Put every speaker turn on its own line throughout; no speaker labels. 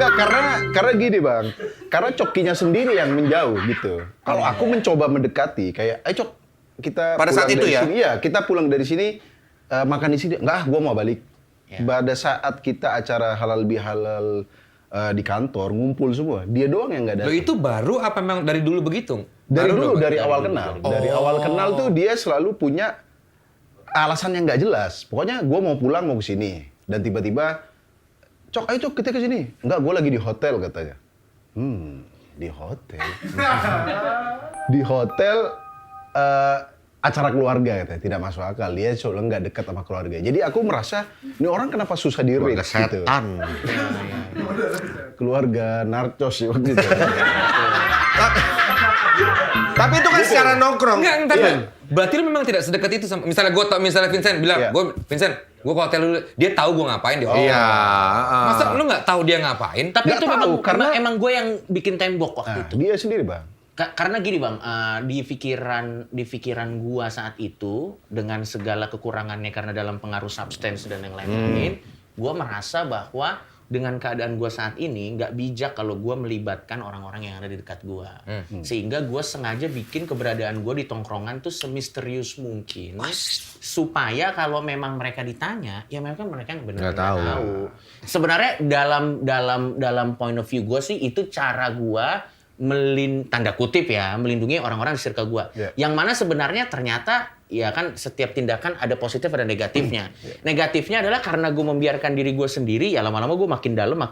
Enggak, karena gini bang, karena cokinya sendiri yang menjauh gitu. Kalau aku mencoba mendekati, kayak, ayo cok, kita
pada saat itu ya?
Sini, iya, kita pulang dari sini, makan di sini. Enggak, gue mau balik. Ya. Pada saat kita acara halal bihalal di kantor, ngumpul semua, dia doang yang nggak datang.
Lo itu baru apa memang dari dulu begitu?
Dari awal kenal. Dari awal kenal tuh dia selalu punya alasan yang nggak jelas. Pokoknya gue mau pulang, mau ke sini. Dan tiba-tiba, Cok, ayo Cok, kita ke sini. Enggak, gue lagi di hotel katanya. Di hotel? Di hotel, acara keluarga katanya. Tidak masuk akal. Dia soalnya nggak dekat sama keluarga. Jadi aku merasa, ini orang kenapa susah di-reach gitu.
Setan.
Keluarga narcos ya waktu itu.
Tapi itu kan secara nongkrong.
Enggak, tapi berarti lu memang tidak sedekat itu sama. Misalnya Vincent bilang, Vincent, gue ke hotel dulu. Dia tahu gue ngapain di hotel.
Iya.
Masa lu nggak tahu dia ngapain?
Tapi
Nggak
itu
tahu, karena
emang gue yang bikin tembok waktu itu.
Dia sendiri bang.
Karena gini bang, di pikiran gua saat itu dengan segala kekurangannya karena dalam pengaruh substance dan yang lain-lain, gua merasa bahwa dengan keadaan gua saat ini nggak bijak kalau gua melibatkan orang-orang yang ada di dekat gua, sehingga gua sengaja bikin keberadaan gua di tongkrongan tuh semisterius mungkin, supaya kalau memang mereka ditanya, ya mereka yang benar-benar tahu. Sebenarnya dalam point of view gua sih itu cara gua tanda kutip ya, melindungi orang-orang di circle gua. Yang mana sebenarnya ternyata ya kan setiap tindakan ada positif ada negatifnya. Negatifnya adalah karena gua membiarkan diri gua sendiri, ya lama-lama gua makin dalam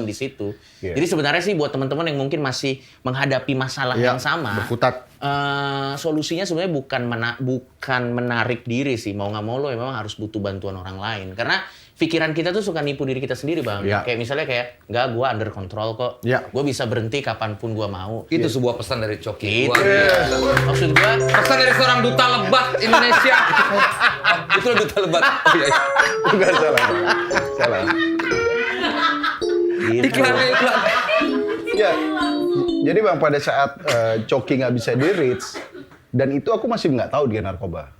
di situ. Jadi sebenarnya sih buat teman-teman yang mungkin masih menghadapi masalah yang sama,
berkutat.
Solusinya sebenarnya bukan menarik diri sih, mau nggak mau lo memang harus butuh bantuan orang lain. Karena pikiran kita tuh suka nipu diri kita sendiri bang. Kayak misalnya enggak, gue under control kok. Gue bisa berhenti kapanpun gue mau.
Itu sebuah pesan dari Coki.
Maksud gue
pesan dari seorang duta lebat Indonesia. Itu duta lebat. Oh iya.
Enggak salah.
Iklan.
Ya. Jadi bang pada saat Coki nggak bisa di-reach, dan itu aku masih nggak tahu dia narkoba.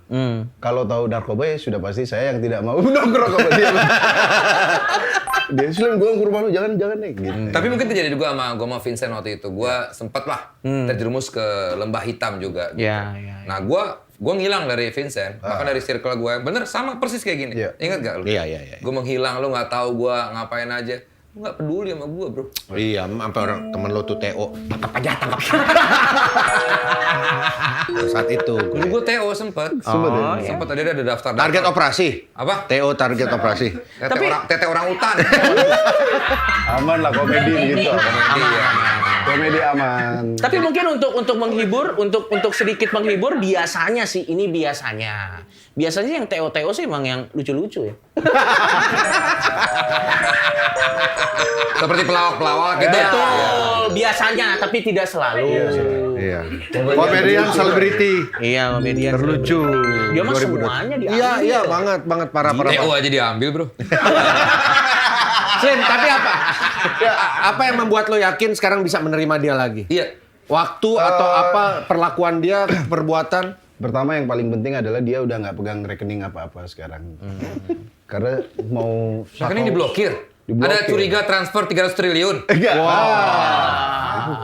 Kalau tahu narkoba ya sudah pasti saya yang tidak mau nongkrong sama dia. Dia Slim, gue ke rumah lu, jangan nih. Gitu.
Tapi mungkin terjadi juga sama gue sama Vincent waktu itu. Gue sempet lah terjerumus ke lembah hitam juga. Gitu. Nah gue ngilang dari Vincent, bahkan dari circle gue. Bener sama persis kayak gini. Ingat gak lu?
Iya.
Gue menghilang, lu nggak tahu gue ngapain aja. Lu nggak peduli sama gue bro.
Iya, sampai orang temen lo tuh TO. Tangkap aja. Saat itu.
Dulu gue TO sempet. Sempet tadi ada daftar.
Target operasi.
Apa?
TO target operasi.
Tete orang hutan.
Aman lah komedi gitu. Komedi aman.
Tapi mungkin untuk menghibur, untuk sedikit menghibur biasanya yang TO sih emang yang lucu-lucu ya.
Seperti pelawak-pelawak gitu.
Betul, biasanya tapi tidak selalu.
Iya. Komedian selebriti.
Iya, komedian
terlucu.
Dia mah semuanya diambil.
Iya, banget para.
TO aja diambil, bro.
Slim, tapi apa? Apa yang membuat lo yakin sekarang bisa menerima dia lagi?
Iya.
Waktu atau apa perlakuan dia, perbuatan?
Pertama yang paling penting adalah dia udah nggak pegang rekening apa-apa sekarang. Karena mau...
Rekening diblokir? Ada curiga transfer 300 triliun?
Enggak.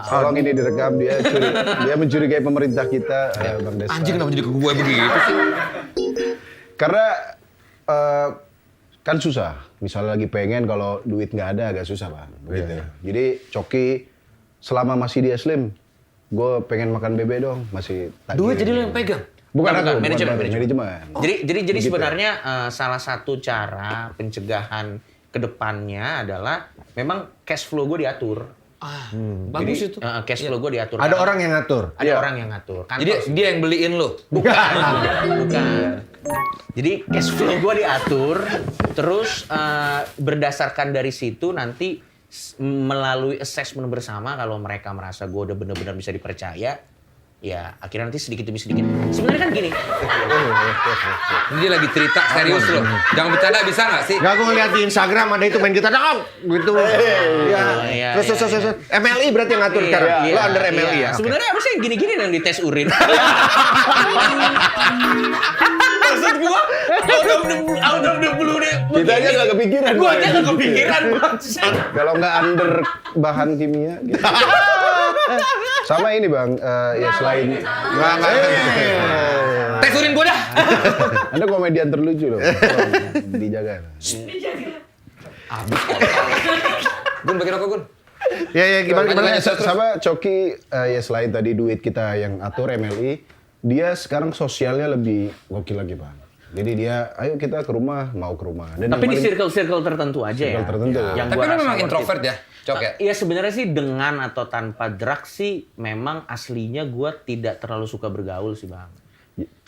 Tolong ini direkam, dia mencurigai pemerintah kita, Bang Desa.
Anjing kenapa jadi ke gue begitu sih?
Karena kan susah. Misalnya lagi pengen, kalau duit nggak ada agak susah Bang. Gitu. Jadi Coki selama masih dia Slim, gue pengen makan bebek dong, masih
duit jadi lo yang pegang?
Bukan aku,
manajemen. Jadi gitu. Sebenarnya salah satu cara pencegahan kedepannya adalah memang cash flow gue diatur.
Bagus itu.
Cash flow gue diatur.
Ada orang yang ngatur?
Ada orang yang ngatur.
Jadi dia yang beliin lo?
Bukan. Jadi cash flow gue diatur, terus berdasarkan dari situ nanti melalui assessment bersama kalau mereka merasa gue udah benar-benar bisa dipercaya, ya akhirnya nanti sedikit demi sedikit. Sebenarnya kan gini.
Dia lagi cerita serius loh. Jangan bercanda bisa nggak sih?
Gak, gue ngeliat di Instagram ada itu main gitar dong, gitu. Terus. MLI berarti yang ngatur sekarang. Lo under MLI ya?
Sebenarnya harusnya yang gini-gini yang dites urin. Maksud gua, out of the blue deh.
Kita aja nggak kepikiran.
Gua aja nggak kepikiran bangsat.
Kalau nggak under bahan kimia gitu. Sama ini Bang, ya selain
Tes urin gua dah.
Anda komedian terlucu loh. Tolong dijaga.
Gun bagi rokok Gun.
Ya gimana?
Sama Coki ya selain tadi duit kita yang atur MLI, dia sekarang sosialnya lebih gokil lagi Bang. Jadi dia, ayo kita ke rumah, mau ke rumah. Dan
tapi di circle tertentu aja ya.
Tertentu.
Yang
Tapi
gua
lu
rasa
memang
worth
introvert
it.
ya, Cok ya?
Iya sebenarnya sih dengan atau tanpa drugs sih memang aslinya gue tidak terlalu suka bergaul sih Bang.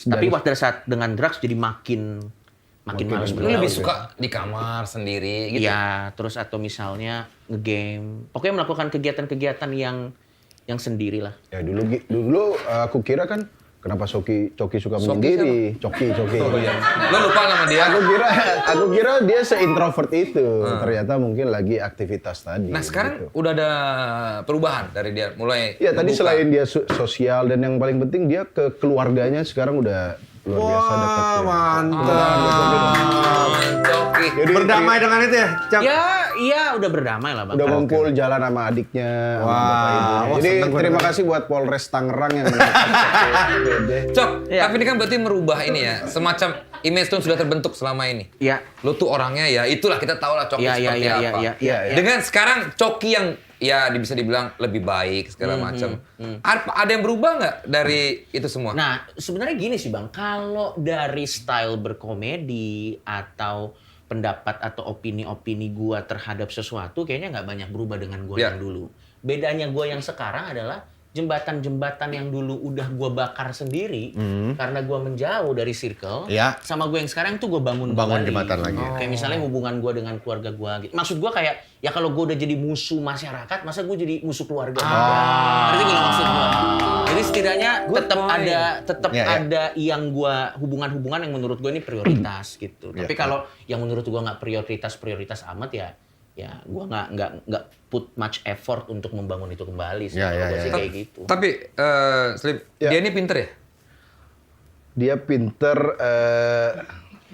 Tapi pada saat dengan drugs jadi makin malas
Lu
bergaul.
lebih suka di kamar sendiri gitu?
Iya, terus atau misalnya nge-game. Pokoknya melakukan kegiatan-kegiatan yang sendiri lah.
Ya dulu aku kira kan kenapa Coki suka
Soki
menyendiri? Coki.
Oh iya. Lu lupa nama dia?
Aku kira dia se-introvert itu. Ternyata mungkin lagi aktivitas tadi.
Nah sekarang
gitu.
udah ada perubahan dari dia, mulai
Ya tadi
terbuka.
selain dia sosial dan yang paling penting dia ke keluarganya sekarang udah luar biasa dekat.
Wah,
ya.
mantap.
Coki.
Jadi
Berdamai dengan itu ya, Cak?
Iya udah berdamai lah Bang.
udah ngumpul jalan sama adiknya, sama
Wah,
bapak ibunya.
wah,
Jadi
seneng gua
terima
dengar.
kasih buat Polres Tangerang yang
Cok,
Iya.
tapi ini kan berarti merubah ini ya, semacam image tuh sudah terbentuk selama ini.
Iya.
Lu tuh orangnya ya, itulah kita tahu lah Coki
Iya,
seperti apa.
iya.
Dengan sekarang Coki yang ya bisa dibilang lebih baik segala macam. Ada yang berubah nggak dari itu semua?
Nah, sebenarnya gini sih Bang, kalau dari style berkomedi atau pendapat atau opini-opini gua terhadap sesuatu kayaknya nggak banyak berubah dengan gua
Ya.
yang dulu. Bedanya gua yang sekarang adalah jembatan-jembatan yang dulu udah gua bakar sendiri karena gua menjauh dari circle.
Ya.
Sama gua yang sekarang tuh gua bangun
Bangun
kembali.
jembatan lagi.
Kayak misalnya hubungan gua dengan keluarga gua gitu. Maksud gua kayak ya kalau gua udah jadi musuh masyarakat, masa gua jadi musuh keluarga juga. Ngerti gak lo maksud gua? Jadi setidaknya tetap
Ya, ya.
ada yang gua hubungan-hubungan yang menurut gua ini prioritas gitu.
Ya,
Tapi kalau yang menurut gua nggak prioritas amat ya gua nggak put much effort untuk membangun itu kembali sih.
Ya,
Kalau
ya,
gua
ya.
sih kayak gitu.
Tapi Slip,
Ya.
dia ini pinter ya?
dia pinter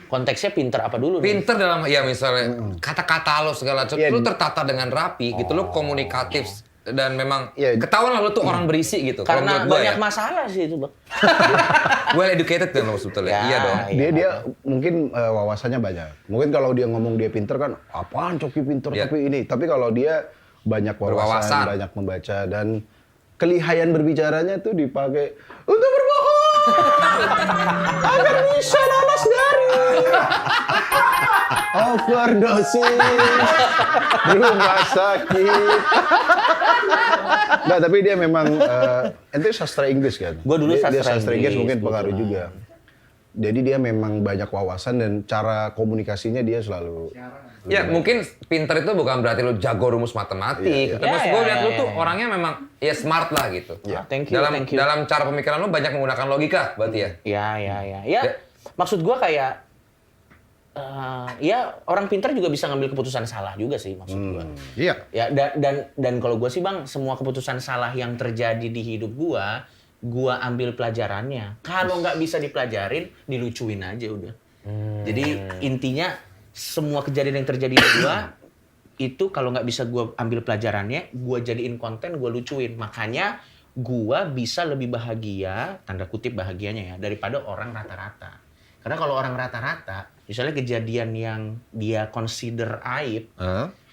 Konteksnya pinter apa dulu nih?
Pinter dalam ya misalnya kata-kata lo segala macam,
Iya.
lu tertata dengan rapi gitu, lu komunikatif dan memang
Iya.
ketahuan lah lu tuh orang berisi gitu. Kalau
Karena
menurut gua
banyak
ya,
masalah sih itu, Bang.
well educated kan lo sebetulnya.
Ya,
Iya dong.
iya.
dia mungkin wawasannya banyak. Mungkin kalau dia ngomong dia pinter kan, apaan Coki pinter
Iya.
tapi ini. Tapi kalau dia banyak
Berwawasan.
banyak membaca dan kelihayan berbicaranya tuh dipakai untuk berbohong agar bisa lolos dari overdosis rumah sakit. Nggak, tapi dia memang ente sastra Inggris kan?
Gua dulu
dia
sastra
sastra Inggris
Inggris,
mungkin pengaruh
kebetulan.
juga. Jadi dia memang banyak wawasan dan cara komunikasinya dia selalu
Ya mungkin pinter itu bukan berarti lu jago rumus matematik.
Iya, iya.
Terus
Ya,
gue
ya,
lihat lu
ya,
tuh
ya.
orangnya memang ya smart lah gitu.
Thank you,
dalam
thank you.
dalam cara pemikiran lu banyak menggunakan logika berarti ya.
Ya,
Ya.
maksud gua kayak ya orang pintar juga bisa ngambil keputusan salah juga sih maksud gua.
Iya.
Ya dan kalau gua sih Bang, semua keputusan salah yang terjadi di hidup gua ambil pelajarannya. Kalau nggak bisa dipelajarin, dilucuin aja udah. Jadi intinya semua kejadian yang terjadi di gua itu kalau nggak bisa gua ambil pelajarannya, gua jadiin konten, gua lucuin. Makanya gua bisa lebih bahagia, tanda kutip bahagianya ya, daripada orang rata-rata. Karena kalau orang rata-rata, misalnya kejadian yang dia consider aib,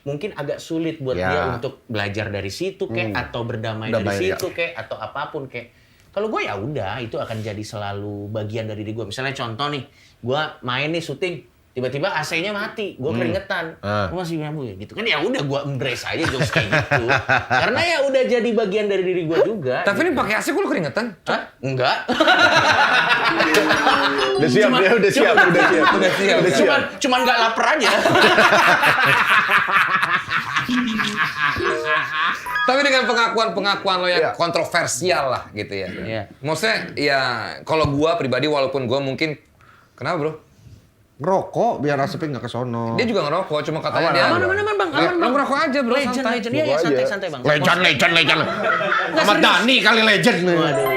mungkin agak sulit buat
Ya.
dia untuk belajar dari situ kek atau berdamai dari
Damai, ya.
situ kek atau apapun kek. Kalau gue ya udah itu akan jadi selalu bagian dari diri gue. Misalnya contoh nih, gue main nih syuting, tiba-tiba AC-nya mati, gue keringetan, gue masih nyabu ya gitu kan ya udah gue embrace aja jokes kayak gitu. Karena ya udah jadi bagian dari diri gue juga.
Tapi ini pakai AC kok lu keringetan?
Hah? Enggak.
udah siap, dia udah siap.
Cuman nggak lapar aja.
Tapi dengan pengakuan lo yang
Iya.
kontroversial lah gitu ya.
Iya.
Maksudnya ya kalau gua pribadi walaupun gua mungkin kenapa bro?
ngerokok biar asapnya nggak ke sono.
Dia juga ngerokok, cuma katanya dia...
Aman Bang.
Lu ngerokok aja bro, santai.
Legend. Iya, santai Bang.
Legend. Ahmad Dhani kali legend.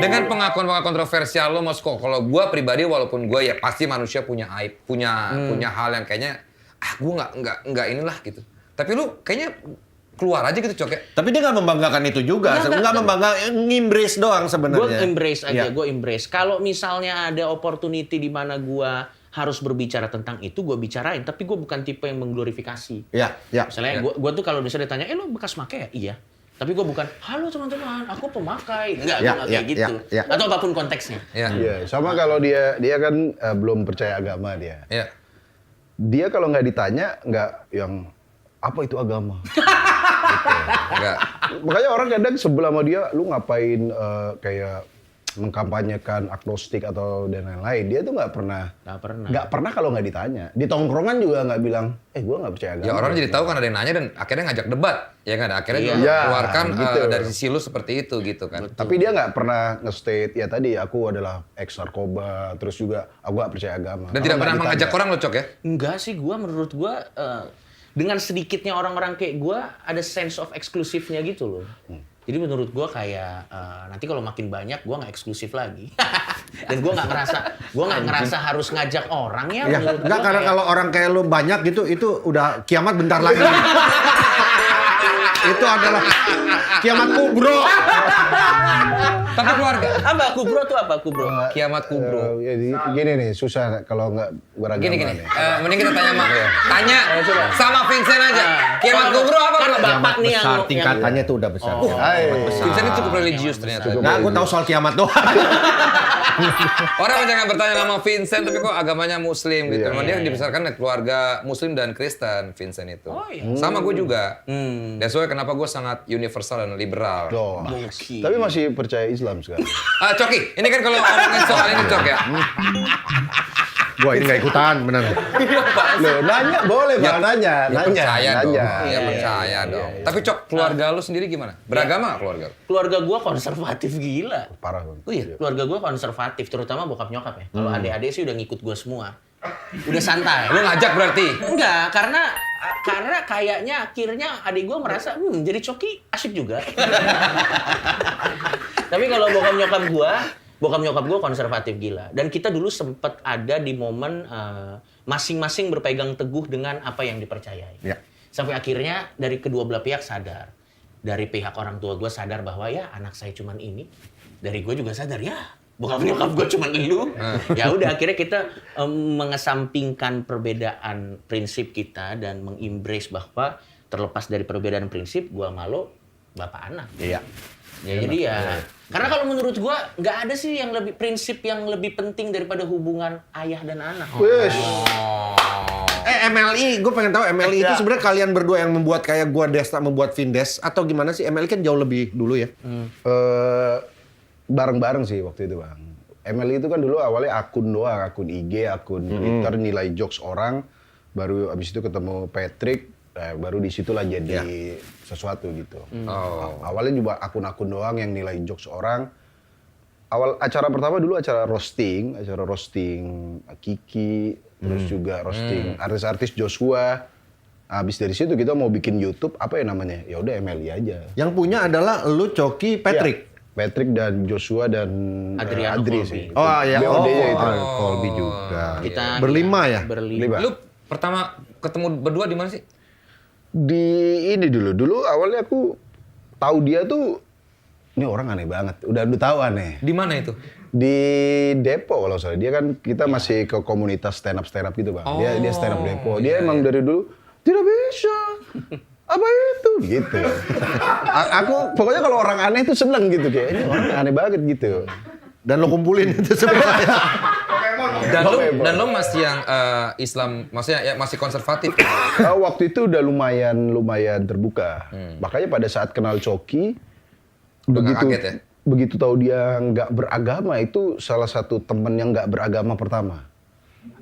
Dengan pengakuan kontroversial lo, Mas, kok kalau gue pribadi, walaupun gue ya pasti manusia punya aib, punya hal yang kayaknya gue nggak inilah gitu. Tapi lu kayaknya keluar aja gitu, Cok ya.
Tapi dia nggak membanggakan itu juga. Nggak membanggakan, nge-embrace doang sebenarnya.
Gue embrace. Kalau misalnya ada opportunity di mana gue harus berbicara tentang itu, gue bicarain. Tapi gue bukan tipe yang mengglorifikasi.
Iya.
Misalnya gue tuh kalau misalnya ditanya, lo bekas pakai ya? Iya. Tapi gue bukan, halo teman-teman, aku pemakai. Enggak, gue nggak kayak gitu. Atau apapun konteksnya.
Iya, sama kalau dia kan belum percaya agama dia.
Iya.
Dia kalau nggak ditanya, nggak yang apa itu agama. Gitu.
Enggak.
Makanya orang kadang sebelah sama dia, lu ngapain kayak mengkampanyekan agnostik atau dan lain-lain. Dia tuh nggak pernah kalau nggak ditanya. Di tongkrongan juga nggak bilang, gue nggak percaya agama.
Ya orang jadi tahu kan ada yang nanya dan akhirnya ngajak debat, ya kan? Akhirnya dia keluarkan
gitu.
Dari sisi lu seperti itu gitu kan.
Tapi dia nggak pernah nge-state, ya tadi aku adalah ex-narkoba, terus juga aku nggak percaya agama.
Dan tidak pernah mengajak orang lo, Cok ya?
Enggak sih, menurut gue dengan sedikitnya orang-orang kayak gue ada sense of eksklusifnya gitu loh. Jadi menurut gue kayak nanti kalau makin banyak gue nggak eksklusif lagi. Dan gue nggak ngerasa harus ngajak orang ya.
Ya, enggak, karena kalau orang kayak lu banyak gitu, itu udah kiamat bentar lagi. Itu adalah kiamat kubro.
Tapi keluarga.
Apa kubro tuh apa kubro?
Kiamat kubro.
Jadi gini nih, susah kalau nggak beragama.
Gini.
nih.
Mending kita tanya sama Vincent aja. Kiamat kubro apa?
Kan bapak nih yang
Besar tingkatannya tuh udah besar.
Vincent ini cukup religius ternyata.
Nah, gue tahu soal kiamat doang.
Orang jangan bertanya nama Vincent, tapi kok agamanya Muslim gitu. Memang dia dibesarkan dari keluarga Muslim dan Kristen, Vincent itu. Sama gue juga. That's why kenapa gue sangat universal dan liberal.
Tapi masih percaya Islam sekarang.
Coki, ini kan kalau ngomongin soal ini, Cok ya.
Gua ini nggak ikutan, benar.
Loh, nanya boleh Bang, nanya.
Percaya dong.
Nanya.
Ya percaya dong. Tapi Cok, keluarga lu sendiri gimana? Beragama nggak keluarga lu?
Keluarga gue konservatif gila.
Parah Bang.
Oh iya, keluarga gue konservatif, terutama bokap nyokap ya. Kalau adik-adik sih udah ngikut gue semua. Udah santai.
Lu ngajak berarti?
Enggak, karena kayaknya akhirnya adik gue merasa, jadi Coki asik juga. Tapi kalau bokap nyokap gue konservatif gila. Dan kita dulu sempet ada di momen masing-masing berpegang teguh dengan apa yang dipercayai.
Ya.
Sampai akhirnya dari kedua belah pihak sadar. Dari pihak orang tua gue sadar bahwa ya anak saya cuman ini. Dari gue juga sadar ya bokap nyokap gue cuman elu. Ya udah akhirnya kita mengesampingkan perbedaan prinsip kita dan mengembrace bahwa terlepas dari perbedaan prinsip, gue malu bapak anak.
Iya.
Ya, jadi ya, karena kalau menurut gua nggak ada sih yang lebih prinsip yang lebih penting daripada hubungan ayah dan anak.
MLI, gue pengen tahu MLI itu sebenarnya kalian berdua yang membuat kayak gua Desta membuat Vindes atau gimana sih? MLI kan jauh lebih dulu ya.
Bareng-bareng sih waktu itu Bang. MLI itu kan dulu awalnya akun doang, akun IG, akun Twitter, nilai jokes orang. Baru abis itu ketemu Patrick, baru disitulah jadi sesuatu gitu. Awalnya juga akun-akun doang yang nilai jokes orang. Awal acara pertama dulu acara roasting Kiki, terus juga roasting artis-artis Joshua. Habis dari situ kita mau bikin YouTube, apa ya namanya? Ya udah MLI aja.
Yang punya adalah lu, Coki, Patrick.
Ya, Patrick dan Joshua dan Adri sih.
Oh iya.
BOD-nya itu.
Colby juga.
Kita
berlima ya?
Berlima.
Lu pertama ketemu berdua di mana sih?
Di ini dulu awalnya aku tahu dia tuh ini orang aneh banget. Udah tahu aneh.
Di mana itu?
Di Depok kalau salah. Dia kan kita masih ke komunitas stand up gitu, Bang. Dia stand up Depok. Dia emang dari dulu tidak bisa. Apa itu gitu. Aku pokoknya kalau orang aneh itu seneng gitu kayak ini orang aneh banget gitu.
Dan lo kumpulin itu semuanya.
Dan lo masih yang Islam, maksudnya ya masih konservatif.
Waktu itu udah lumayan terbuka. Makanya pada saat kenal Coki, begitu tahu dia nggak beragama, itu salah satu temen yang nggak beragama pertama.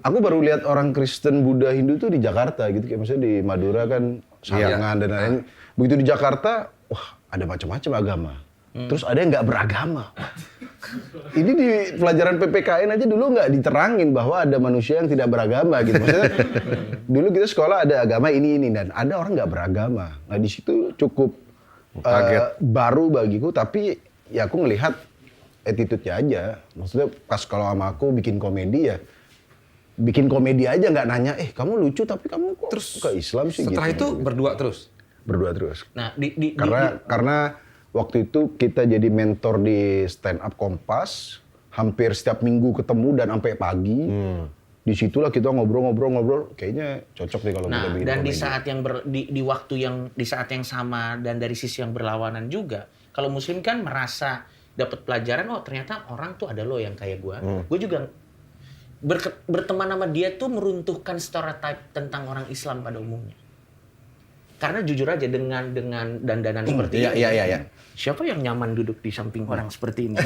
Aku baru lihat orang Kristen, Buddha, Hindu tuh di Jakarta gitu, kayak misalnya di Madura kan Sayangan dan lain-lain. Begitu di Jakarta, wah ada macam-macam agama. Terus ada yang nggak beragama. Ini di pelajaran PPKN aja dulu nggak diterangin bahwa ada manusia yang tidak beragama gitu. Maksudnya dulu kita sekolah ada agama ini dan ada orang nggak beragama. Nah di situ cukup baru bagiku, tapi ya aku ngelihat attitude-nya aja. Maksudnya pas kalau sama aku bikin komedi ya, bikin komedi aja nggak nanya, kamu lucu tapi kamu kok terus ke Islam sih?
Setelah
gitu.
itu berdua terus?
Berdua terus.
Nah,
Karena waktu itu kita jadi mentor di stand up Kompas, hampir setiap minggu ketemu dan sampai pagi. Disitulah kita ngobrol, kayaknya cocok deh kalau kita bikin
dan
komedi.
di saat yang di waktu yang di saat yang sama dan dari sisi yang berlawanan juga, kalau Muslim kan merasa dapat pelajaran, oh ternyata orang tuh ada loh yang kayak gue. Gue juga berteman sama dia tuh meruntuhkan stereotype tentang orang Islam pada umumnya. Karena jujur aja dengan dandanan seperti ini.
Iya.
Siapa yang nyaman duduk di samping orang seperti ini?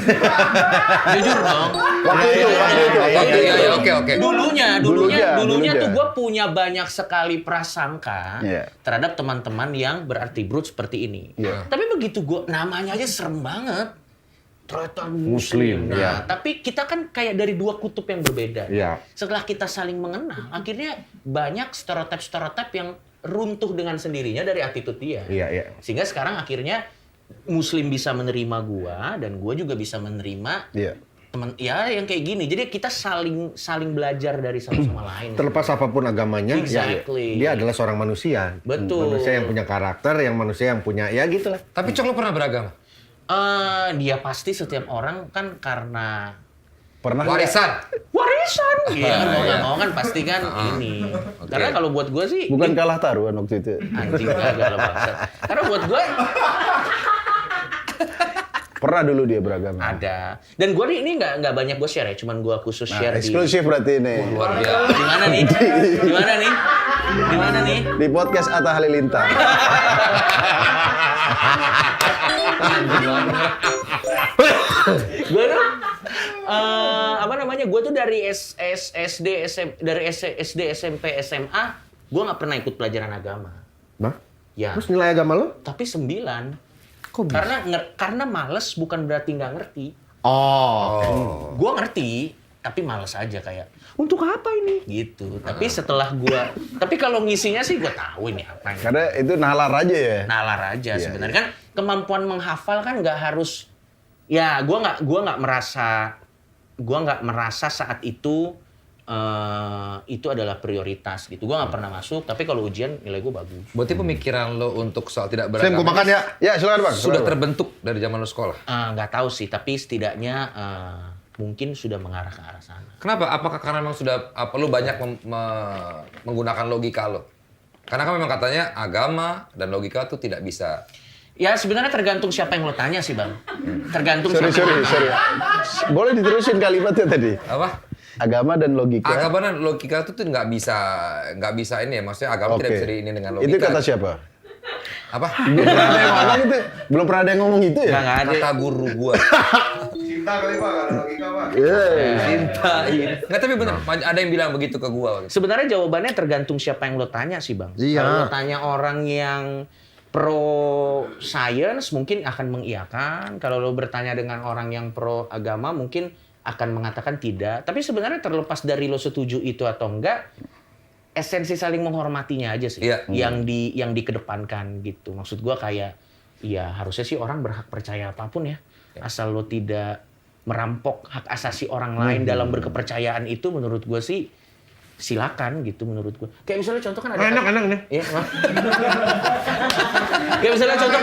Jujur dong.
Waktu itu.
Oke.
Dulunya tuh gue punya banyak sekali prasangka terhadap teman-teman yang berarti brut seperti ini. Tapi begitu gue namanya aja serem banget. Ternyata Muslim. Nah, tapi kita kan kayak dari dua kutub yang berbeda. Setelah kita saling mengenal, akhirnya banyak stereotip yang runtuh dengan sendirinya dari attitude dia. Sehingga sekarang akhirnya Muslim bisa menerima gua dan gua juga bisa menerima teman yang kayak gini. Jadi kita saling belajar dari satu sama lain.
Terlepas apapun agamanya, dia adalah seorang manusia.
Betul.
Manusia yang punya karakter, manusia yang punya gitulah.
Tapi Cok, lo pernah beragama?
Dia pasti setiap orang kan karena
warisan.
Iya, mau nggak mau kan pasti kan ini. Karena kalau buat gue sih
Bukan kalah taruhan waktu itu.
anjing kagak lah bangsat. Karena buat gue
Pernah dulu dia beragama.
ada. Dan gue ini nggak banyak gue share ya, cuman gue khusus share di.
Eksklusif berarti ini.
Luar biasa.
Di mana nih? Di mana nih?
Di podcast Atta Halilintar.
Gue tuh gue tuh dari SD, SMP, SMA, gue nggak pernah ikut pelajaran agama.
Nah?
Ya.
Terus nilai agama lo?
Tapi 9.
Kok bisa?
Karena males bukan berarti nggak ngerti. Gue ngerti, tapi males aja kayak untuk apa ini gitu. Tapi kalau ngisinya sih gue tahu ini apa.
Karena itu nalar aja ya.
Nalar aja sebenarnya kan kemampuan menghafal kan nggak harus. Ya gue nggak merasa saat itu adalah prioritas gitu. Gue nggak pernah masuk, tapi kalau ujian nilai gue bagus.
Berarti pemikiran lo untuk soal tidak
Sam, gue
beragama
makan ya.
Ya silakan Bang.
sudah terbentuk dari zaman lo sekolah?
Nggak tahu sih, tapi setidaknya mungkin sudah mengarah ke arah sana.
Kenapa? Apakah karena memang sudah lo banyak menggunakan logika lo? Karena kan memang katanya agama dan logika tuh tidak bisa.
Ya sebenarnya tergantung siapa yang lo tanya sih Bang. Tergantung
Sorry.
siapa.
Boleh diterusin kalimatnya tadi.
Apa?
Agama dan logika.
Agama dan logika itu tuh nggak bisa ini ya. Maksudnya agama tidak bisa ini dengan logika.
Itu kata siapa?
Apa?
Belum pernah ada yang ngomong itu ya?
Nggak ada.
Kata guru gua.
Cinta kali Pak, logika Pak.
Cintain. Nggak, tapi bener. Ada yang bilang begitu ke gua.
Sebenarnya jawabannya tergantung siapa yang lo tanya sih Bang.
Iya.
Kalau lo tanya orang yang pro science mungkin akan mengiyakan. Kalau lo bertanya dengan orang yang pro agama mungkin akan mengatakan tidak. Tapi sebenarnya terlepas dari lo setuju itu atau enggak, esensi saling menghormatinya aja sih yang dikedepankan gitu. Maksud gua kayak ya harusnya sih orang berhak percaya apapun ya. Asal lo tidak merampok hak asasi orang lain dalam berkepercayaan itu, menurut gua sih silakan gitu menurut gua. Kayak misalnya contoh kan ada
Enak nih.
Iya. Kayak misalnya contoh